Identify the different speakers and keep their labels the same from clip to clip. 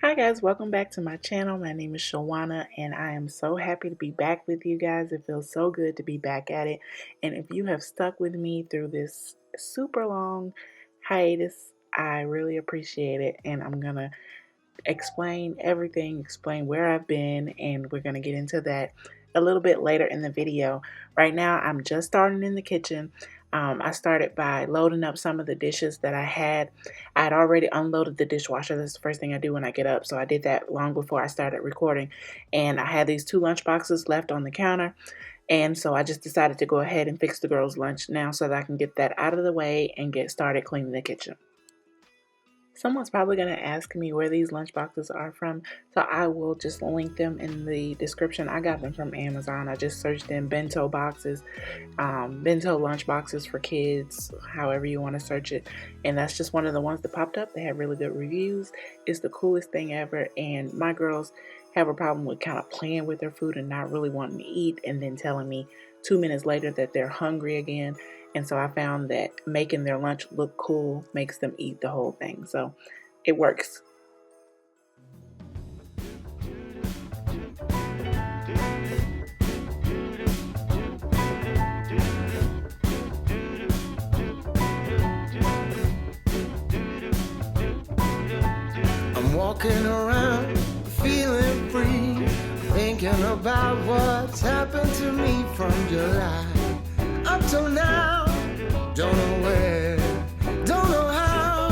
Speaker 1: Hi guys, welcome back to my channel. My name is Shawana and I am so happy to be back with you guys. It feels so good to be back at it. And if you have stuck with me through this super long hiatus, I really appreciate it. And I'm going to explain everything, explain where I've been, and we're going to get into that a little bit later in the video. Right now, I'm just starting in the kitchen. I started by loading up some of the dishes that I had. I had already unloaded the dishwasher. That's the first thing I do when I get up. So I did that long before I started recording. And I had these 2 lunch boxes left on the counter. And so I just decided to go ahead and fix the girls' lunch now so that I can get that out of the way and get started cleaning the kitchen. Someone's probably going to ask me where these lunch boxes are from, so I will just link them in the description. I got them from Amazon. I just searched in bento boxes, bento lunch boxes for kids, however you want to search it. And that's just one of the ones that popped up. They have really good reviews. It's the coolest thing ever. And my girls have a problem with kind of playing with their food and not really wanting to eat and then telling me 2 minutes later that they're hungry again. And so I found that making their lunch look cool makes them eat the whole thing. So it works.
Speaker 2: I'm walking around feeling free, thinking about what's happened to me from July up till now. Don't know where, don't know how.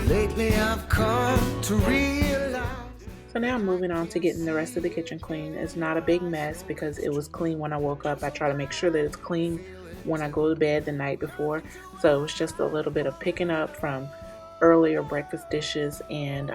Speaker 2: Lately I've come to realize.
Speaker 1: So now I'm moving on to getting the rest of the kitchen clean. It's not a big mess because it was clean when I woke up. I try to make sure that it's clean when I go to bed the night before. So it's just a little bit of picking up from earlier breakfast dishes and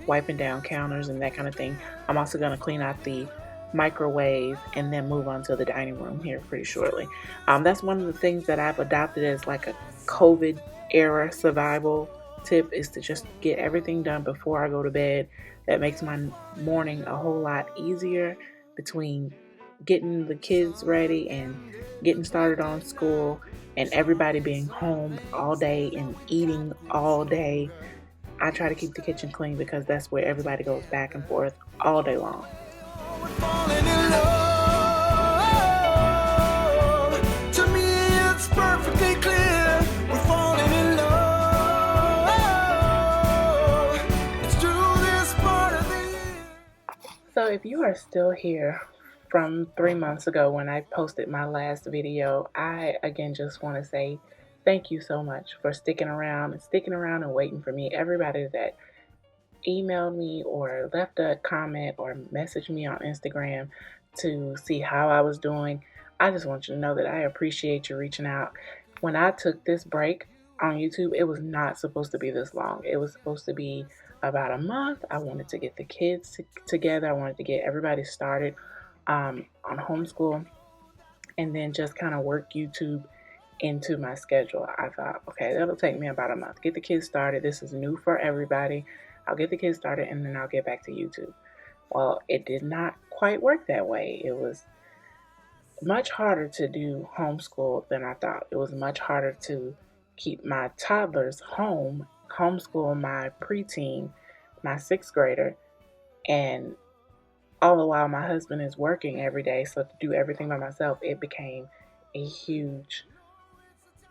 Speaker 1: wiping down counters and that kind of thing. I'm also going to clean out the microwave and then move on to the dining room here pretty shortly. That's one of the things that I've adopted as like a COVID era survival tip, is to just get everything done before I go to bed. That makes my morning a whole lot easier, between getting the kids ready and getting started on school and everybody being home all day and eating all day. I try to keep the kitchen clean because that's where everybody goes back and forth all day long. So if you are still here from 3 months ago when I posted my last video, I again just want to say thank you so much for sticking around and waiting for me. Everybody that emailed me or left a comment or messaged me on Instagram to see how I was doing, I just want you to know that I appreciate you reaching out. When I took this break on YouTube, it was not supposed to be this long. It was supposed to be about a month. I wanted to get the kids together. I wanted to get everybody started on homeschool and then just kind of work YouTube into my schedule. I thought, okay, that'll take me about a month. Get the kids started. This is new for everybody. I'll get the kids started and then I'll get back to YouTube. Well, it did not quite work that way. It was much harder to do homeschool than I thought. It was much harder to keep my toddlers home, homeschool my preteen, my 6th grader, and all the while my husband is working every day. So to do everything by myself, it became a huge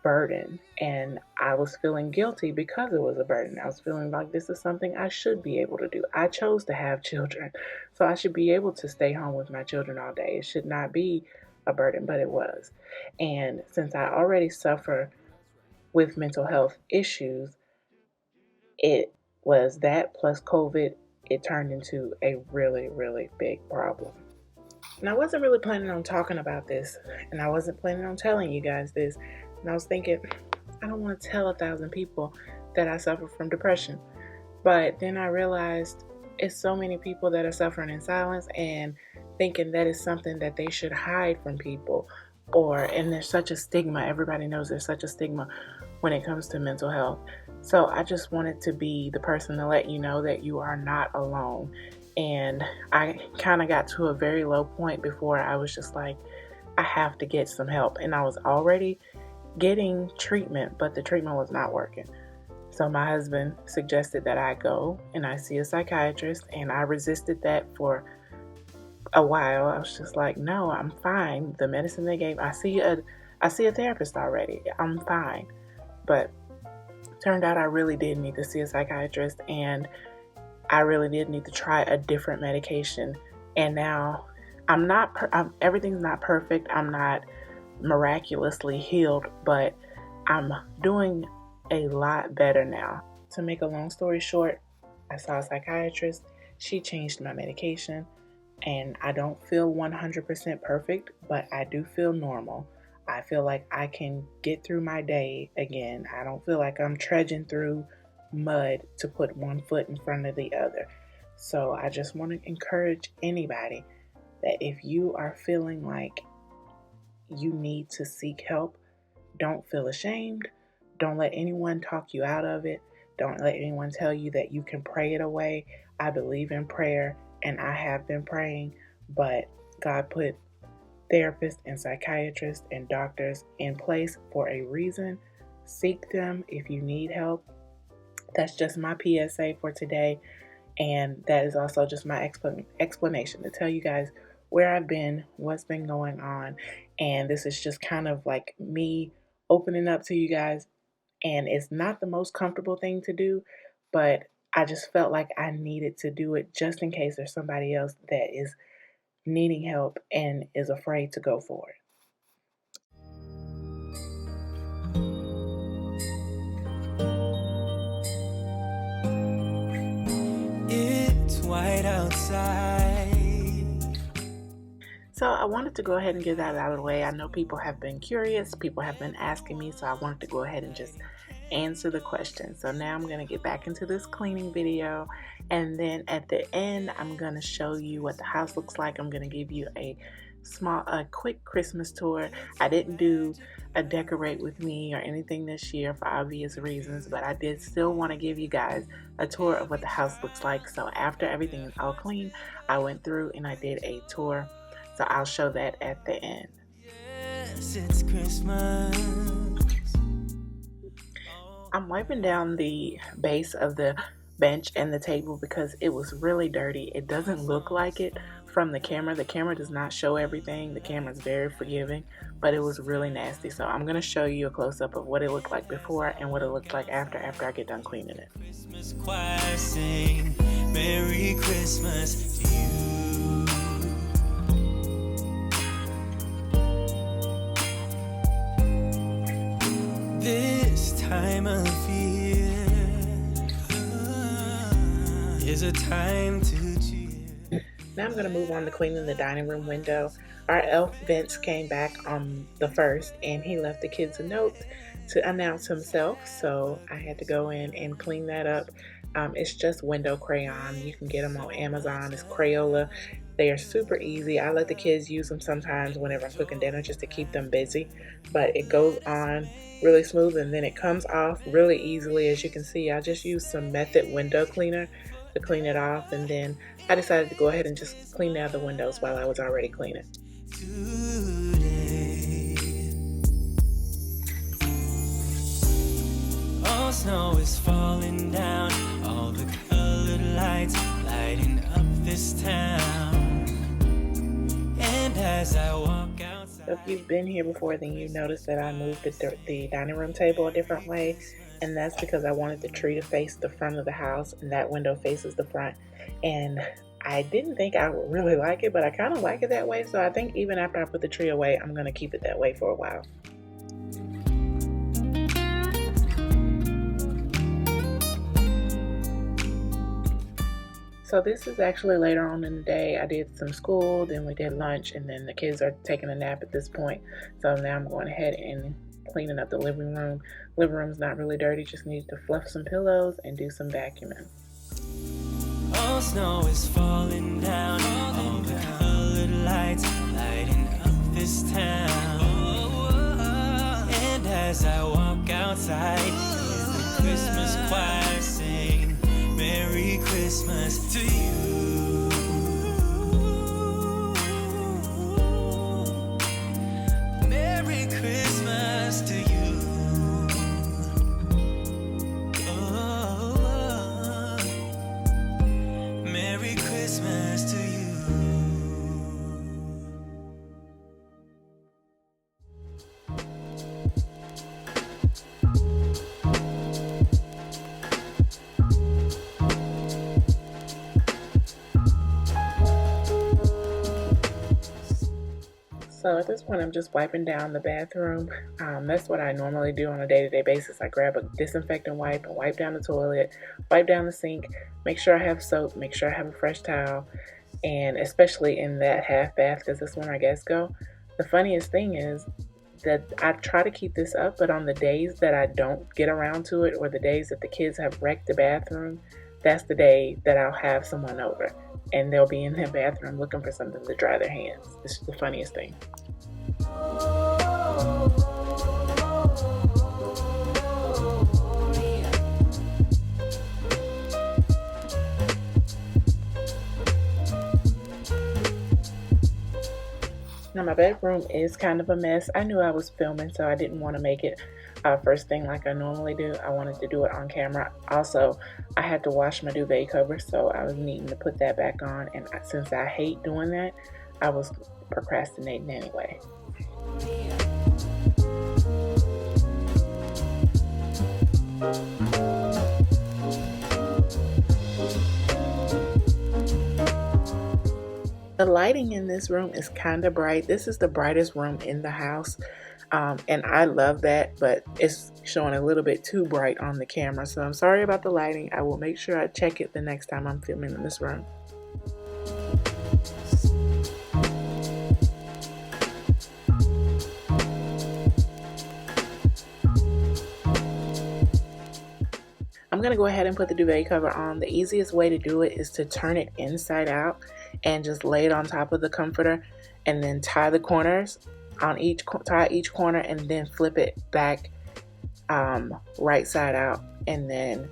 Speaker 1: burden, and I was feeling guilty because it was a burden. I was feeling like this is something I should be able to do. I chose to have children, so I should be able to stay home with my children all day. It should not be a burden, but it was. And since I already suffer with mental health issues, it was that plus COVID. It turned into a really, really big problem. And I wasn't really planning on talking about this, and I wasn't planning on telling you guys this. And I was thinking, I don't want to tell 1,000 people that I suffer from depression. But then I realized it's so many people that are suffering in silence and thinking that is something that they should hide from people. And there's such a stigma. Everybody knows there's such a stigma when it comes to mental health. So I just wanted to be the person to let you know that you are not alone. And I kind of got to a very low point before I was just like, I have to get some help. And I was already getting treatment, but the treatment was not working. So my husband suggested that I go and I see a psychiatrist, and I resisted that for a while. I was just like, no, I'm fine. The medicine they gave, I see a therapist already. I'm fine. But turned out I really did need to see a psychiatrist, and I really did need to try a different medication. And now everything's not perfect. I'm not miraculously healed, but I'm doing a lot better now. To make a long story short, I saw a psychiatrist. She changed my medication, and I don't feel 100% perfect, but I do feel normal. I feel like I can get through my day again. I don't feel like I'm trudging through mud to put one foot in front of the other. So I just want to encourage anybody that if you are feeling like you need to seek help, don't feel ashamed. Don't let anyone talk you out of it. Don't let anyone tell you that you can pray it away. I believe in prayer, and I have been praying, but God put therapists and psychiatrists and doctors in place for a reason. Seek them if you need help. That's just my PSA for today, and that is also just my explanation to tell you guys where I've been, what's been going on, and this is just kind of like me opening up to you guys, and it's not the most comfortable thing to do, but I just felt like I needed to do it just in case there's somebody else that is needing help and is afraid to go for it.
Speaker 2: It's white outside.
Speaker 1: So I wanted to go ahead and get that out of the way. I know people have been curious, people have been asking me, so I wanted to go ahead and just answer the question. So now I'm going to get back into this cleaning video, and then at the end I'm going to show you what the house looks like. I'm going to give you a quick Christmas tour. I didn't do a decorate with me or anything this year for obvious reasons, but I did still want to give you guys a tour of what the house looks like. So after everything is all clean, I went through and I did a tour. So I'll show that at the end.
Speaker 2: Yes, it's Christmas.
Speaker 1: I'm wiping down the base of the bench and the table because it was really dirty. It doesn't look like it from the camera. The camera does not show everything. The camera is very forgiving, but it was really nasty. So I'm going to show you a close-up of what it looked like before and what it looked like after I get done cleaning it.
Speaker 2: Christmas choir sing Merry Christmas to you. This time of year is a time to cheer.
Speaker 1: Now I'm going to move on to cleaning the dining room window. Our elf Vince came back on the 1st, and he left the kids a note to announce himself, so I had to go in and clean that up. It's just window crayon. You can get them on Amazon. It's Crayola. They are super easy. I let the kids use them sometimes whenever I'm cooking dinner just to keep them busy, but it goes on really smooth and then it comes off really easily. As you can see, I just used some Method window cleaner to clean it off, and then I decided to go ahead and just clean the other windows while I was already cleaning.
Speaker 2: Today, all snow is falling down, all the colored lights lighting up this town. And as I walk outside,
Speaker 1: So if you've been here before, then you noticed that I moved the dining room table a different way, and that's because I wanted the tree to face the front of the house, and that window faces the front. And I didn't think I would really like it, but I kind of like it that way, so I think even after I put the tree away, I'm going to keep it that way for a while. So this is actually later on in the day. I did some school, then we did lunch, and then the kids are taking a nap at this point. So now I'm going ahead and cleaning up the living room. Living room's not really dirty, just need to fluff some pillows and do some vacuuming.
Speaker 2: all snow is falling down, all the colored lights lighting up this town. And as I walk outside, hear the Christmas choir sing Merry Christmas to you. Merry Christmas to you. Oh.
Speaker 1: So at this point, I'm just wiping down the bathroom. That's what I normally do on a day-to-day basis. I grab a disinfectant wipe and wipe down the toilet, wipe down the sink, make sure I have soap, make sure I have a fresh towel, and especially in that half bath because that's when our guests go. The funniest thing is that I try to keep this up, but on the days that I don't get around to it or the days that the kids have wrecked the bathroom, that's the day that I'll have someone over and they'll be in their bathroom looking for something to dry their hands. It's the funniest thing. Now my bedroom is kind of a mess. I knew I was filming, so I didn't want to make it first thing like I normally do. I wanted to do it on camera. Also, I had to wash my duvet cover, so I was needing to put that back on. And since I hate doing that, I was procrastinating anyway. The lighting in this room is kind of bright. This is the brightest room in the house, and I love that, but it's showing a little bit too bright on the camera, so I'm sorry about the lighting. I will make sure I check it the next time I'm filming in this room. I'm going to go ahead and put the duvet cover on. The easiest way to do it is to turn it inside out and just lay it on top of the comforter and then tie the corners on each corner and then flip it back right side out and then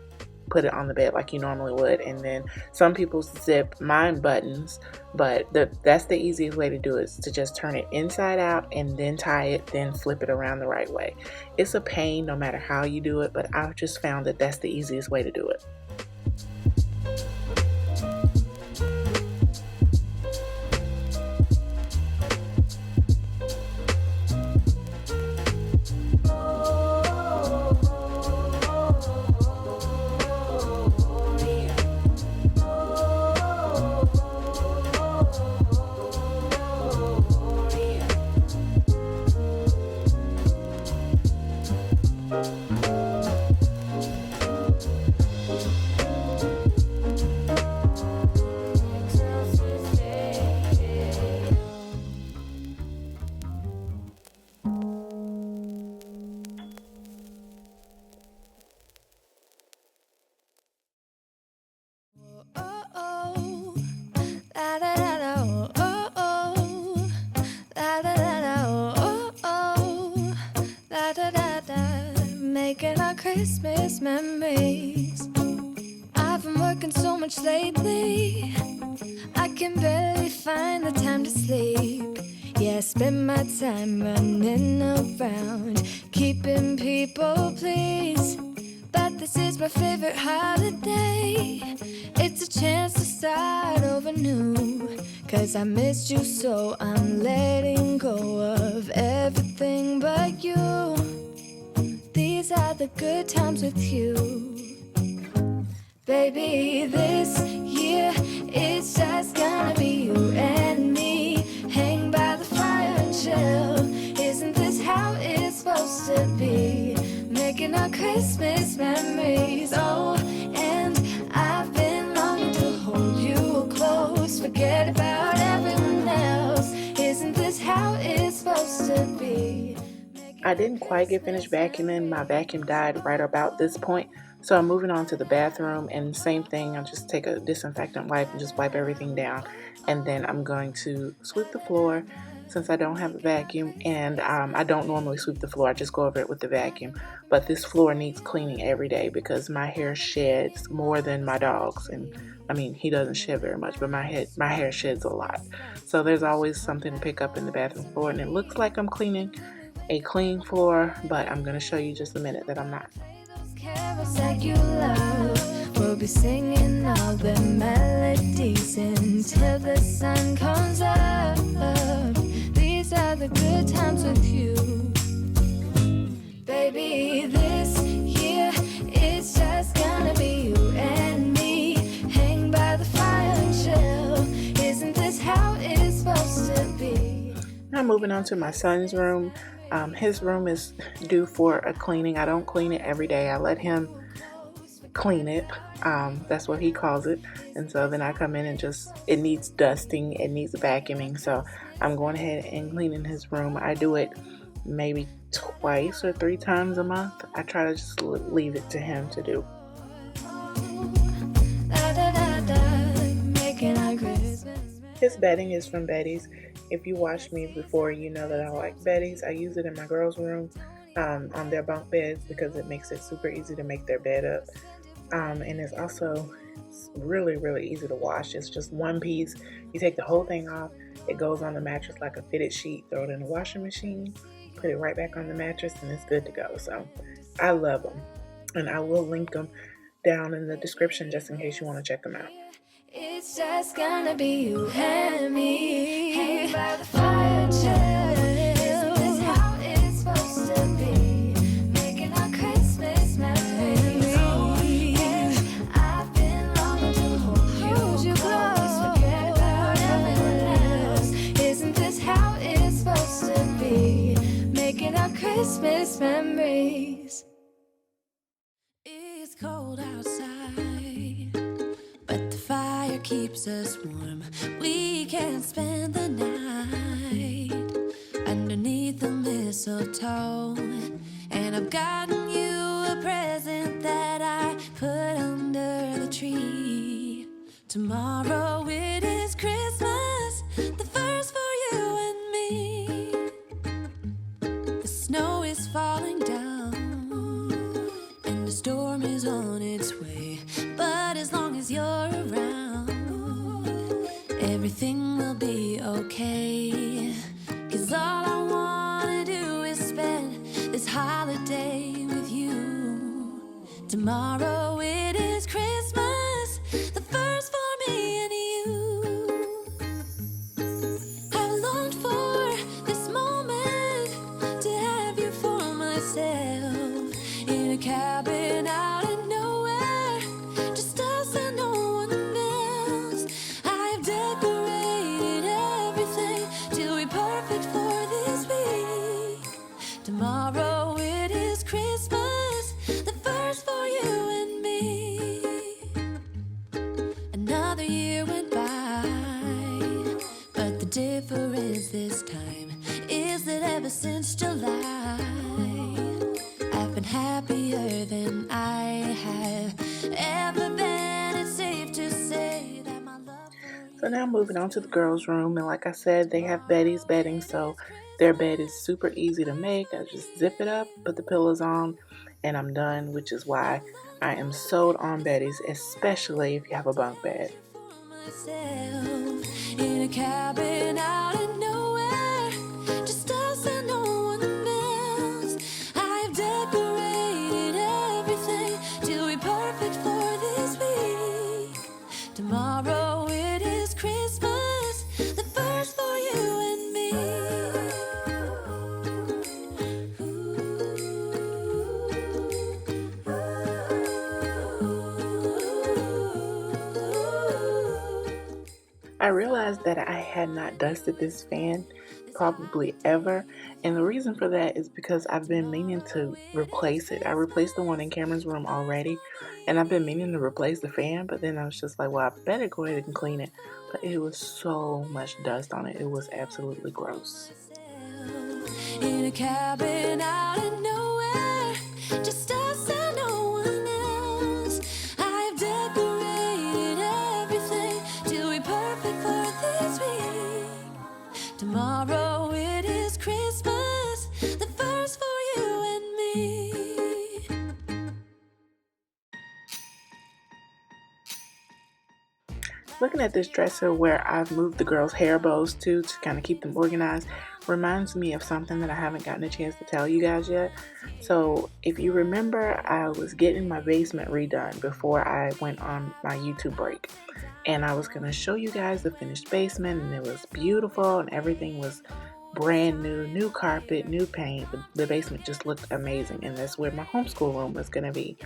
Speaker 1: put it on the bed like you normally would. And then some people zip mine buttons, but that's the easiest way to do it, is to just turn it inside out and then tie it, then flip it around the right way. It's a pain no matter how you do it, but I've just found that that's the easiest way to do it.
Speaker 2: Making our Christmas memories. I've been working so much lately, I can barely find the time to sleep. Yeah, I spend my time running around, keeping people pleased. But this is my favorite holiday. It's a chance to start over new, 'cause I missed you, so I'm letting go of everything but you. These are the good times with you. Baby, this year it's just gonna be you and me. Hang by the fire and chill. Isn't this how it's supposed to be? Making our Christmas memories. Oh, and I've been longing to hold you close. Forget about everyone else. Isn't this how it's supposed to be?
Speaker 1: I didn't quite get finished vacuuming. My vacuum died right about this point. So I'm moving on to the bathroom, and same thing. I'll just take a disinfectant wipe and just wipe everything down. And then I'm going to sweep the floor since I don't have a vacuum. And I don't normally sweep the floor. I just go over it with the vacuum. But this floor needs cleaning every day because my hair sheds more than my dog's. And I mean, he doesn't shed very much, but my hair sheds a lot. So there's always something to pick up in the bathroom floor. And it looks like I'm cleaning a clean floor, but I'm going to show you just a minute that I'm not.
Speaker 2: Carols that you love, we'll be singing all the melodies until the sun comes up. These are the good times with you. Baby, this year it's just gonna be you and me. Hang by the fire and chill. Isn't this how it's supposed to be?
Speaker 1: I'm moving on to my son's room. His room is due for a cleaning. I don't clean it every day. I let him clean it. That's what he calls it. And so then I come in and just, it needs dusting, it needs vacuuming. So I'm going ahead and cleaning his room. I do it maybe twice or 3 times a month. I try to just leave it to him to do. His bedding is from Betty's. If you watched me before, you know that I like Betty's. I use it in my girls' room on their bunk beds because it makes it super easy to make their bed up. And it's also really, really easy to wash. It's just one piece. You take the whole thing off. It goes on the mattress like a fitted sheet. Throw it in the washing machine. Put it right back on the mattress and it's good to go. So I love them. And I will link them down in the description just in case you want to check them out.
Speaker 2: It's just gonna be you and me, hanging by the fire chill. Isn't this how it's supposed to be? Making our Christmas memories. Oh, yeah. I've been longing to hold you close. Forget about everyone else. Isn't this how it's supposed to be? Making our Christmas memories. It's cold outside, but the fire keeps us warm. We can spend the night underneath the mistletoe. And I've gotten you a present that I put under the tree. Tomorrow it is Christmas, the first for you and me. The snow is falling down and the storm is on its way. But as long as you're around, everything will be okay. 'Cause all I wanna do is spend this holiday with you. Tomorrow it is Christmas, the first for me and you. I've longed for this moment to have you for myself in a cabin out in nowhere, just us and no one else. I've decorated everything to be perfect for this week. Tomorrow it is Christmas, the first for you and me. Another year went by, but the difference this time is that ever since July, I've been happier than I have ever been. It's safe to say that my love for you.
Speaker 1: So now moving on to the girls' room, and like I said, they have Betty's bedding, so their bed is super easy to make. I just zip it up, put the pillows on, and I'm done, which is why I am sold on Betty's, especially if you have a bunk bed.
Speaker 2: Myself in a cabin out in nowhere, just us and no one else. I've decorated everything to be perfect for this week. Tomorrow it is Christmas, the first for you and me.
Speaker 1: I realized that I had not dusted this fan probably ever, and the reason for that is because I've been meaning to replace it. I replaced the one in Cameron's room already, and I've been meaning to replace the fan, but then I was just like, well, I better go ahead and clean it. But it was so much dust on it. It was absolutely gross.
Speaker 2: In a cabin out in nowhere, just us and no one else. I've decorated everything to be perfect for this week. Tomorrow it is Christmas, the first for you and me.
Speaker 1: Looking at this dresser where I've moved the girls' hair bows to kind of keep them organized reminds me of something that I haven't gotten a chance to tell you guys yet. So if you remember, I was getting my basement redone before I went on my YouTube break. And I was going to show you guys the finished basement, and it was beautiful and everything was brand new, new carpet, new paint. The basement just looked amazing, and that's where my homeschool room was going to be.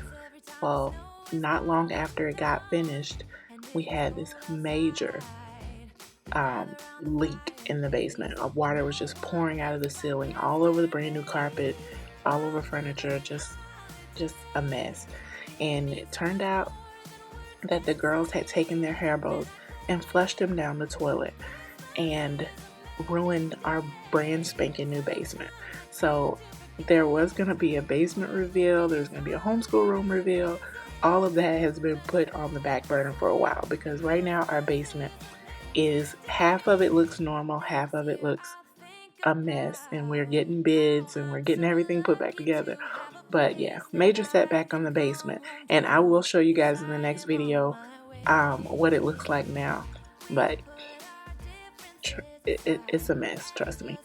Speaker 1: Well, not long after it got finished, we had this major leak in the basement. Water was just pouring out of the ceiling, all over the brand new carpet, all over furniture, just a mess. And it turned out that the girls had taken their hair bows and flushed them down the toilet and ruined our brand spanking new basement. So there was going to be a basement reveal, there's going to be a homeschool room reveal. All of that has been put on the back burner for a while because right now our basement is half of it looks normal, half of it looks a mess, and we're getting bids and we're getting everything put back together. But yeah, major setback on the basement, and I will show you guys in the next video what it looks like now. But it's a mess, trust me.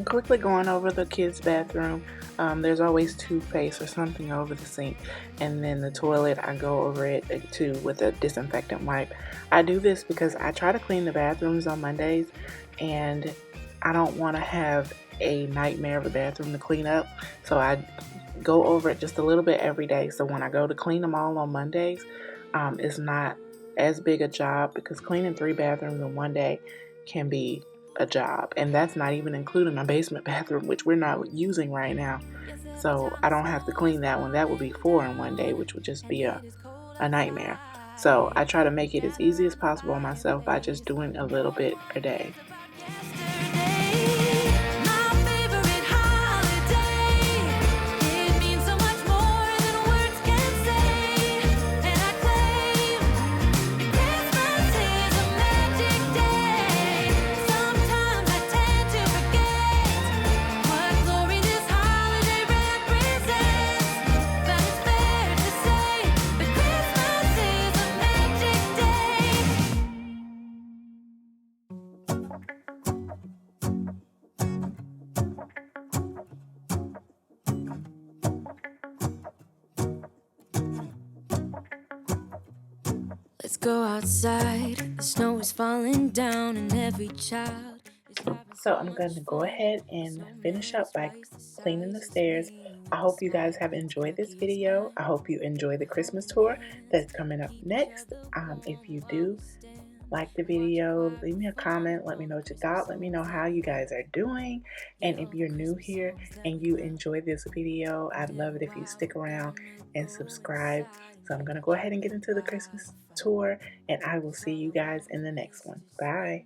Speaker 1: Quickly going over the kids' bathroom, there's always toothpaste or something over the sink, and then the toilet, I go over it too with a disinfectant wipe. I do this because I try to clean the bathrooms on Mondays, and I don't want to have a nightmare of a bathroom to clean up, so I go over it just a little bit every day. So when I go to clean them all on Mondays, it's not as big a job because cleaning 3 bathrooms in one day can be a job, and that's not even including my basement bathroom, which we're not using right now. So I don't have to clean that one. That would be 4 in one day, which would just be a nightmare. So I try to make it as easy as possible on myself by just doing a little bit a day.
Speaker 2: Let's go outside. The snow is falling down and every child is...
Speaker 1: So I'm going to go ahead and finish up by cleaning the stairs. I hope you guys have enjoyed this video. I hope you enjoy the Christmas tour that's coming up next. If you do like the video, leave me a comment. Let me know what you thought. Let me know how you guys are doing. And if you're new here and you enjoyed this video, I'd love it if you stick around and subscribe. So I'm going to go ahead and get into the Christmas tour, and I will see you guys in the next one. Bye.